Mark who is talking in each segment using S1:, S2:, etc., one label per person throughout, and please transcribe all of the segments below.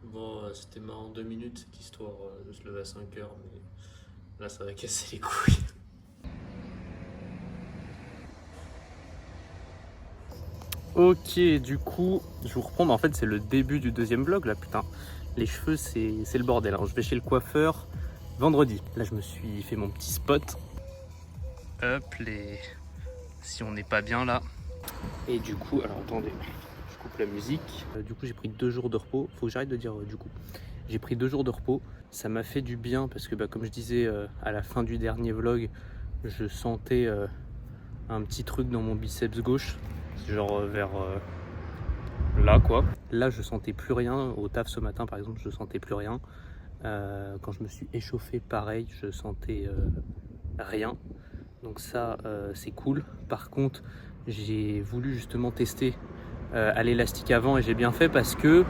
S1: Bon, c'était marrant 2 minutes cette histoire de se lever à 5 heures, mais là ça va casser les couilles. Ok, du coup, je vous reprends, mais en fait c'est le début du deuxième vlog là, putain. Les cheveux c'est le bordel, hein. Je vais chez le coiffeur vendredi. Là je me suis fait mon petit spot. Hop, si on n'est pas bien là. Et du coup, alors attendez, je coupe la musique. Du coup j'ai pris 2 jours de repos, faut que j'arrête de dire du coup. J'ai pris 2 jours de repos, ça m'a fait du bien parce que comme je disais à la fin du dernier vlog, je sentais un petit truc dans mon biceps gauche, genre vers là quoi. Là je sentais plus rien, au taf ce matin par exemple je sentais plus rien. Quand je me suis échauffé pareil je sentais rien, donc ça c'est cool. Par contre j'ai voulu justement tester à l'élastique avant et j'ai bien fait parce que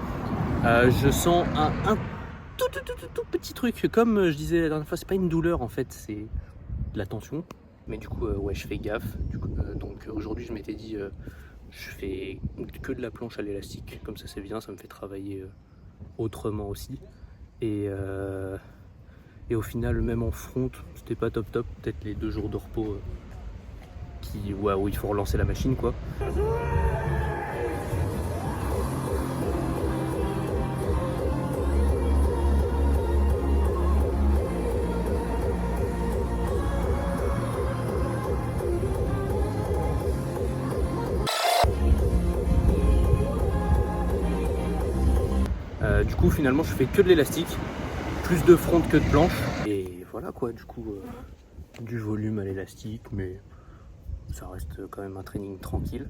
S1: je sens un tout petit truc, comme je disais la dernière fois, c'est pas une douleur en fait, c'est de la tension. Mais du coup, ouais, je fais gaffe. Donc aujourd'hui, je m'étais dit, je fais que de la planche à l'élastique, comme ça c'est bien, ça me fait travailler autrement aussi. Et au final, même en front, c'était pas top top. Peut-être les 2 jours de repos où il faut relancer la machine quoi. Du coup, finalement, je fais que de l'élastique, plus de front que de planche. Et voilà quoi, du coup, du volume à l'élastique, mais ça reste quand même un training tranquille.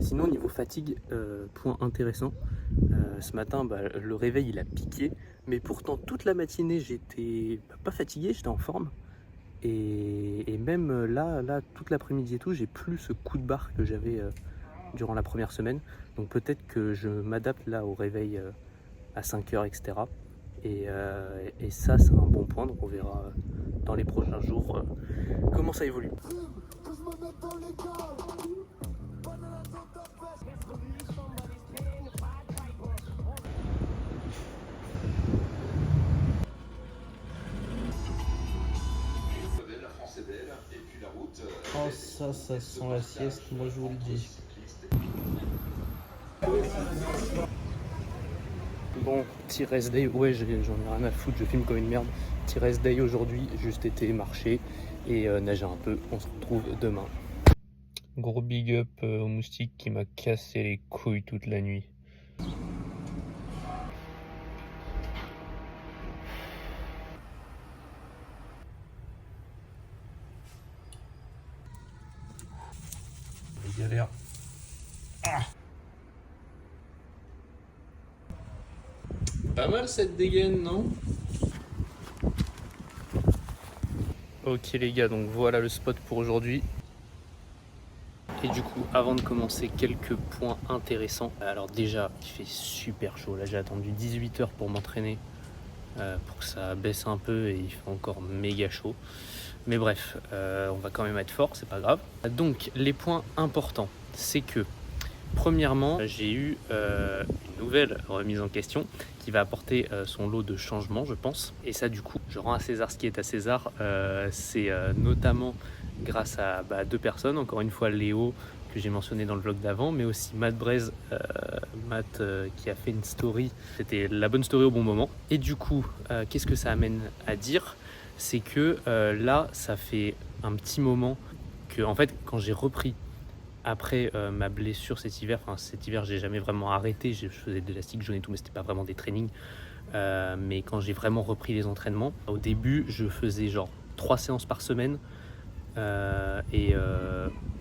S1: Sinon, niveau fatigue, point intéressant, ce matin, le réveil il a piqué, mais pourtant toute la matinée j'étais pas fatigué, j'étais en forme. Et même là, toute l'après-midi et tout, j'ai plus ce coup de barre que j'avais durant la première semaine. Donc peut-être que je m'adapte là au réveil à 5 heures, etc. Et ça, c'est un bon point, donc on verra dans les prochains jours comment ça évolue.
S2: Oh ça sent la sieste, moi je vous le dis.
S1: Bon, petit rest day, ouais j'en ai rien à foutre, je filme comme une merde. Petit rest day aujourd'hui, juste été marcher et nager un peu, on se retrouve demain. Gros big up au moustique qui m'a cassé les couilles toute la nuit.
S2: galère.
S1: Pas mal cette dégaine, non? Ok les gars, donc voilà le spot pour aujourd'hui. Et du coup, avant de commencer, quelques points intéressants. Alors déjà, il fait super chaud. Là, j'ai attendu 18 h pour m'entraîner, pour que ça baisse un peu, et il fait encore méga chaud. Mais bref, on va quand même être fort, c'est pas grave. Donc, les points importants, c'est que, premièrement, j'ai eu une nouvelle remise en question qui va apporter son lot de changements, je pense. Et ça, du coup, je rends à César ce qui est à César. C'est notamment grâce à deux personnes, encore une fois Léo, que j'ai mentionné dans le vlog d'avant, mais aussi Matt Braise, qui a fait une story. C'était la bonne story au bon moment. Et du coup, qu'est-ce que ça amène à dire? C'est que là, ça fait un petit moment que, en fait, quand j'ai repris après ma blessure cet hiver, j'ai jamais vraiment arrêté, je faisais de l'élastique jaune et tout, mais c'était pas vraiment des trainings. Mais quand j'ai vraiment repris les entraînements, au début, je faisais genre 3 séances par semaine.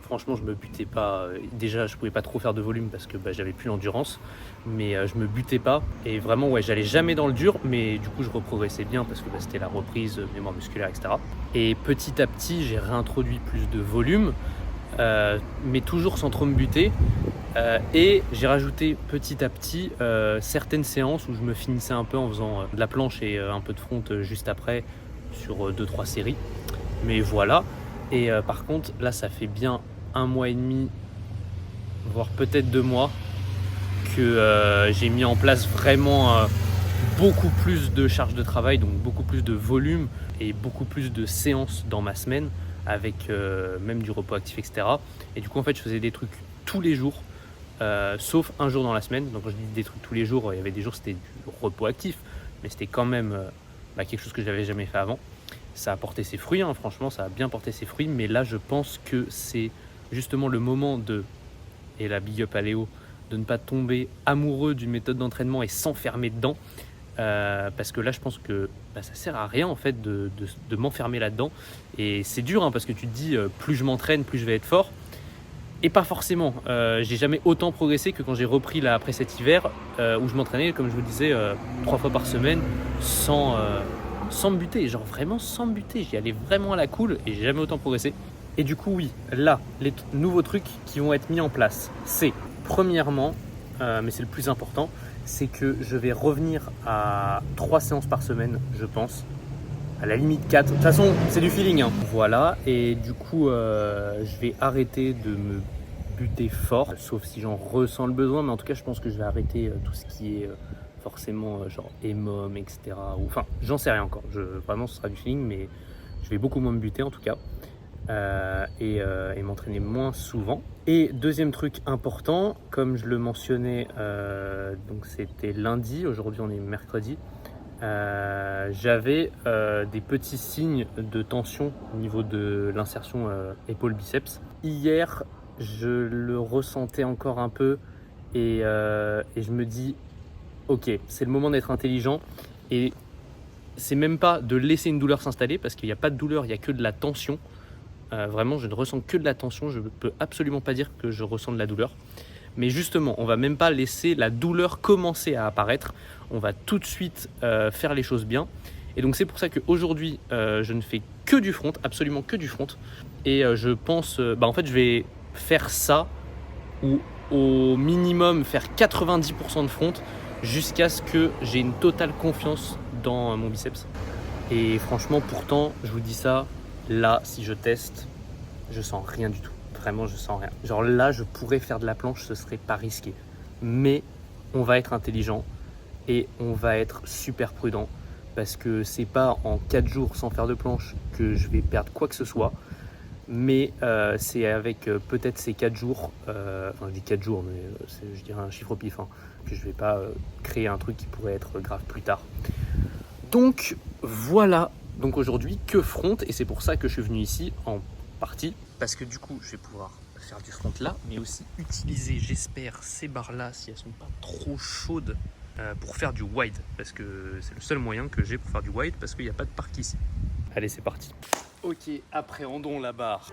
S1: Franchement, je me butais pas. Déjà, je pouvais pas trop faire de volume parce que j'avais plus l'endurance, mais je me butais pas. Et vraiment, ouais, j'allais jamais dans le dur, mais du coup, je reprogressais bien parce que c'était la reprise, mémoire musculaire, etc. Et petit à petit, j'ai réintroduit plus de volume, mais toujours sans trop me buter. Et j'ai rajouté petit à petit certaines séances où je me finissais un peu en faisant de la planche et un peu de front juste après sur 2-3 séries. Mais voilà. Et par contre, là, ça fait bien 1 mois et demi, voire peut-être 2 mois, que j'ai mis en place vraiment beaucoup plus de charge de travail, donc beaucoup plus de volume et beaucoup plus de séances dans ma semaine, avec même du repos actif, etc. Et du coup, en fait, je faisais des trucs tous les jours, sauf un jour dans la semaine. Donc quand je dis des trucs tous les jours, il y avait des jours c'était du repos actif, mais c'était quand même quelque chose que je n'avais jamais fait avant. Ça a porté ses fruits, hein, franchement, ça a bien porté ses fruits. Mais là, je pense que c'est justement le moment et la big up à Léo, de ne pas tomber amoureux d'une méthode d'entraînement et s'enfermer dedans. Parce que là, je pense que ça sert à rien en fait de m'enfermer là-dedans. Et c'est dur, hein, parce que tu te dis, plus je m'entraîne, plus je vais être fort. Et pas forcément. J'ai jamais autant progressé que quand j'ai repris là, après cet hiver, où je m'entraînais, comme je vous le disais, 3 fois par semaine, sans me buter, genre vraiment sans me buter. J'y allais vraiment à la cool et j'ai jamais autant progressé. Et du coup, oui, là, les nouveaux trucs qui vont être mis en place, c'est premièrement, mais c'est le plus important, c'est que je vais revenir à 3 séances par semaine, je pense. À la limite 4. De toute façon, c'est du feeling, hein. Voilà, et du coup, je vais arrêter de me buter fort, sauf si j'en ressens le besoin, mais en tout cas, je pense que je vais arrêter tout ce qui est forcément genre EMOM, etc. Enfin, j'en sais rien encore. Vraiment, ce sera du feeling, mais je vais beaucoup moins me buter en tout cas. Et m'entraîner moins souvent. Et deuxième truc important, comme je le mentionnais, donc c'était lundi, aujourd'hui on est mercredi, j'avais des petits signes de tension au niveau de l'insertion épaule-biceps. Hier, je le ressentais encore un peu et je me dis ok, c'est le moment d'être intelligent, et c'est même pas de laisser une douleur s'installer parce qu'il n'y a pas de douleur, il n'y a que de la tension. Vraiment, je ne ressens que de la tension, je ne peux absolument pas dire que je ressens de la douleur. Mais justement, on va même pas laisser la douleur commencer à apparaître, on va tout de suite faire les choses bien. Et donc c'est pour ça qu'aujourd'hui, je ne fais que du front, absolument que du front. Et je pense, en fait, je vais faire ça, ou au minimum faire 90% de front, jusqu'à ce que j'ai une totale confiance dans mon biceps. Et franchement, pourtant, je vous dis ça, là, si je teste, je sens rien du tout. Vraiment, je sens rien. Genre là, je pourrais faire de la planche, ce serait pas risqué. Mais on va être intelligent et on va être super prudent, parce que c'est pas en 4 jours sans faire de planche que je vais perdre quoi que ce soit. Mais c'est avec peut-être ces 4 jours, je dis 4 jours, mais je dirais un chiffre au pif, hein, que je vais pas créer un truc qui pourrait être grave plus tard. Donc voilà, donc aujourd'hui que front, et c'est pour ça que je suis venu ici en partie, parce que du coup je vais pouvoir faire du front là, mais aussi utiliser, j'espère, ces barres là, si elles sont pas trop chaudes, pour faire du wide, parce que c'est le seul moyen que j'ai pour faire du wide, parce qu'il n'y a pas de parc ici. Allez, c'est parti. Ok, appréhendons la barre.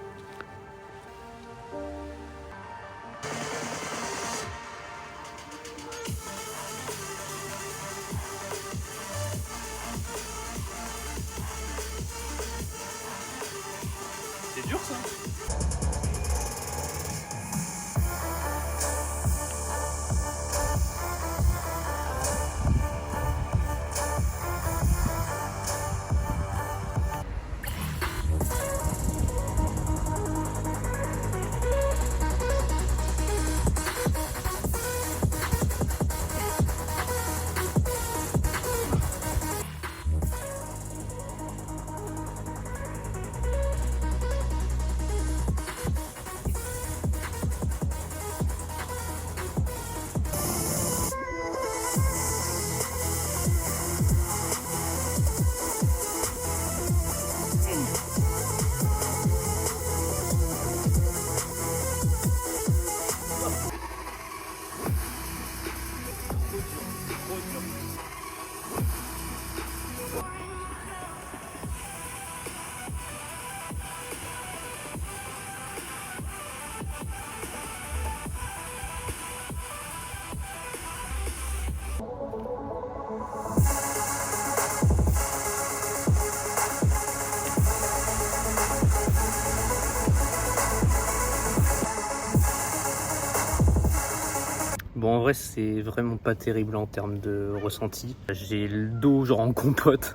S1: Bon, en vrai, c'est vraiment pas terrible en termes de ressenti. J'ai le dos genre en compote,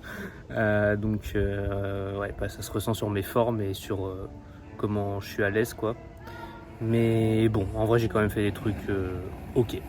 S1: donc ouais, bah, ça se ressent sur mes formes et sur comment je suis à l'aise, quoi. Mais bon, en vrai, j'ai quand même fait des trucs ok.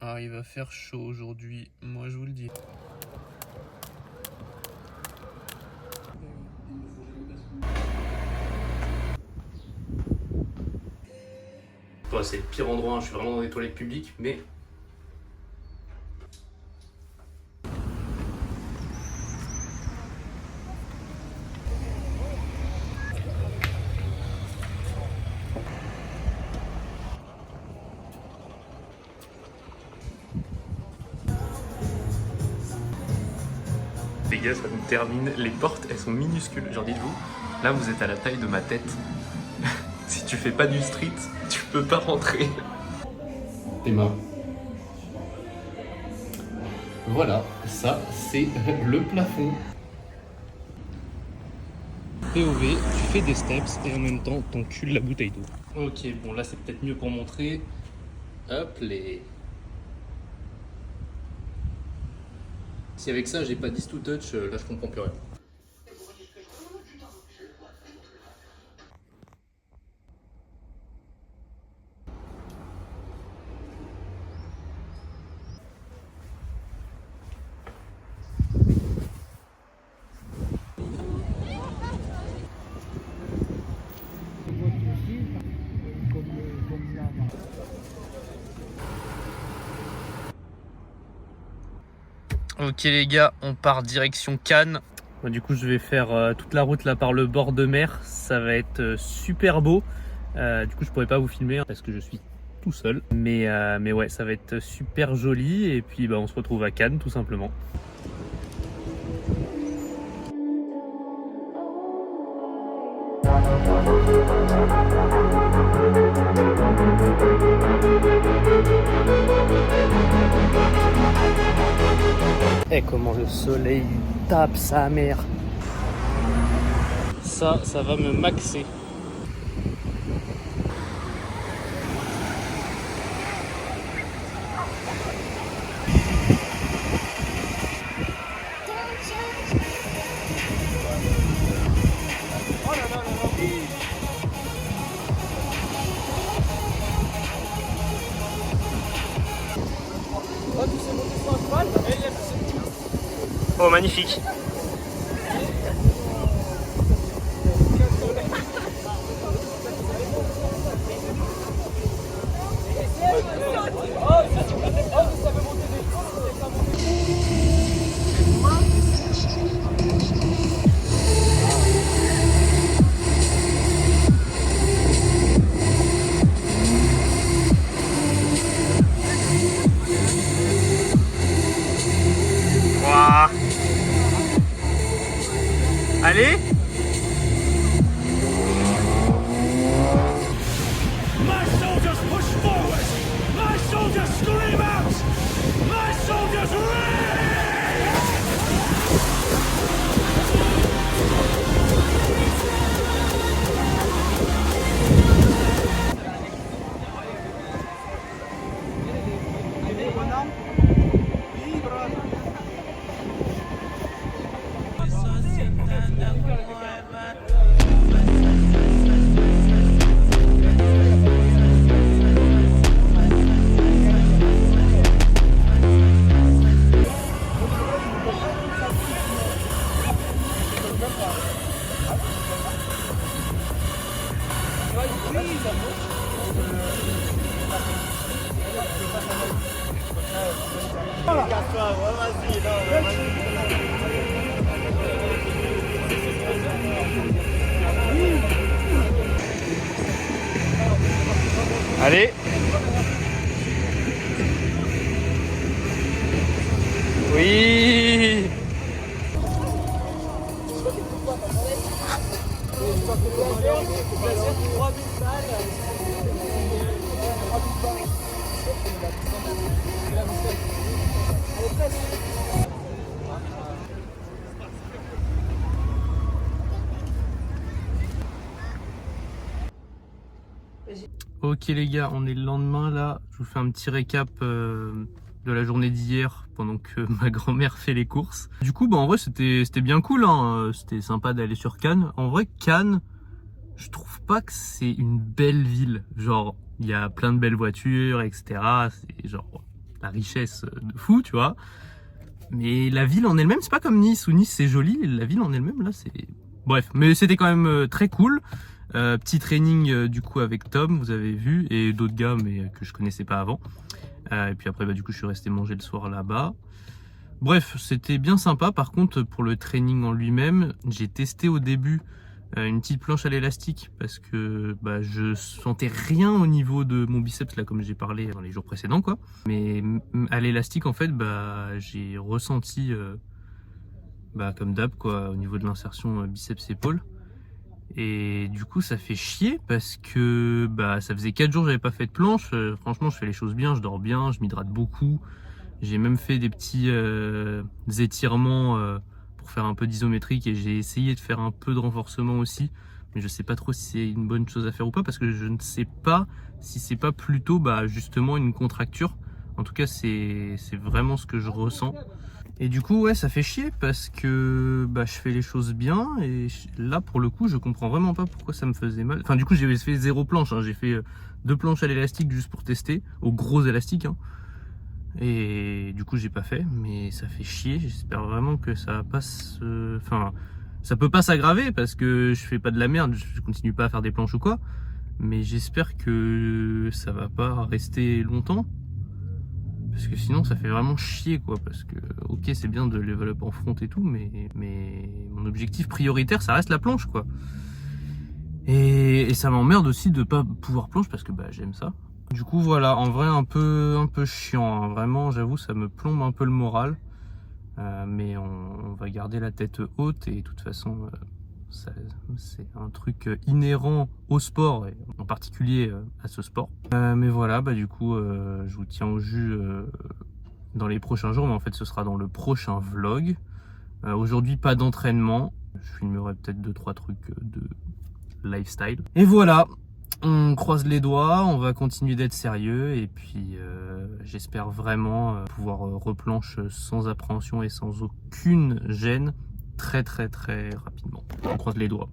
S1: Ah, il va faire chaud aujourd'hui, moi je vous le dis. Bon, c'est le pire endroit, hein. Je suis vraiment dans des toilettes publiques, mais... Les gars, ça nous termine. Les portes, elles sont minuscules. Genre, dites-vous, là, vous êtes à la taille de ma tête. Si tu fais pas du street, tu peux pas rentrer. Emma. Voilà, ça, c'est le plafond. POV, tu fais des steps et en même temps, t'encules la bouteille d'eau. Ok, bon, là, c'est peut-être mieux pour montrer. Hop, les... Si avec ça, j'ai pas 10 to touch, là, je comprends plus rien. Ok les gars, on part direction Cannes. Du coup je vais faire toute la route là par le bord de mer. Ça va être super beau. Du coup je pourrais pas vous filmer parce que je suis tout seul. Mais ouais, ça va être super joli. Et puis bah, on se retrouve à Cannes tout simplement. Et comment le soleil tape sa mère. Ça va me maxer. Oh magnifique. Wow. Allez. My soldiers push forward. My soldiers scream out. My soldiers rage. Allez. Oui. Ok les gars, on est le lendemain là. Je vous fais un petit récap de la journée d'hier pendant que ma grand-mère fait les courses. Du coup, bah en vrai c'était bien cool, hein. C'était sympa d'aller sur Cannes. En vrai, Cannes, je trouve pas que c'est une belle ville. Genre, il y a plein de belles voitures, etc. C'est genre la richesse de fou, tu vois. Mais la ville en elle-même, c'est pas comme Nice, où Nice c'est joli. La ville en elle-même, là, c'est... Bref, mais c'était quand même très cool. Petit training du coup avec Tom, vous avez vu, et d'autres gars mais que je connaissais pas avant. Et puis après, bah, du coup, je suis resté manger le soir là-bas. Bref, c'était bien sympa. Par contre, pour le training en lui-même, j'ai testé au début une petite planche à l'élastique parce que bah, je sentais rien au niveau de mon biceps là, comme j'ai parlé dans les jours précédents, quoi. Mais à l'élastique, en fait, bah, j'ai ressenti, bah, comme d'hab, quoi, au niveau de l'insertion biceps-épaule. Et du coup, ça fait chier parce que bah, ça faisait 4 jours que j'avais pas fait de planche. Franchement, je fais les choses bien, je dors bien, je m'hydrate beaucoup. J'ai même fait des petits étirements pour faire un peu d'isométrique et j'ai essayé de faire un peu de renforcement aussi. Mais je sais pas trop si c'est une bonne chose à faire ou pas parce que je ne sais pas si c'est pas plutôt bah, justement une contracture. En tout cas, c'est vraiment ce que je ressens. Et du coup, ouais, ça fait chier parce que bah, je fais les choses bien et là, pour le coup, je comprends vraiment pas pourquoi ça me faisait mal. Enfin, du coup, j'ai fait 0 planche, hein. J'ai fait 2 planches à l'élastique juste pour tester, au gros élastique, hein. Et du coup, j'ai pas fait, mais ça fait chier. J'espère vraiment que ça passe. Enfin, ça peut pas s'aggraver parce que je fais pas de la merde, je continue pas à faire des planches ou quoi. Mais j'espère que ça va pas rester longtemps. Parce que sinon ça fait vraiment chier quoi, parce que ok c'est bien de level up en front et tout, mais mon objectif prioritaire ça reste la planche quoi. Et ça m'emmerde aussi de pas pouvoir planche parce que bah j'aime ça. Du coup voilà, en vrai un peu chiant, hein. Vraiment j'avoue ça me plombe un peu le moral. Mais on va garder la tête haute et de toute façon c'est un truc inhérent au sport et en particulier à ce sport. Mais voilà, bah du coup je vous tiens au jus dans les prochains jours, mais en fait ce sera dans le prochain vlog. Aujourd'hui pas d'entraînement, je filmerai peut-être 2-3 trucs de lifestyle. Et voilà, on croise les doigts, on va continuer d'être sérieux et puis j'espère vraiment pouvoir replanche sans appréhension et sans aucune gêne très rapidement. On croise les doigts.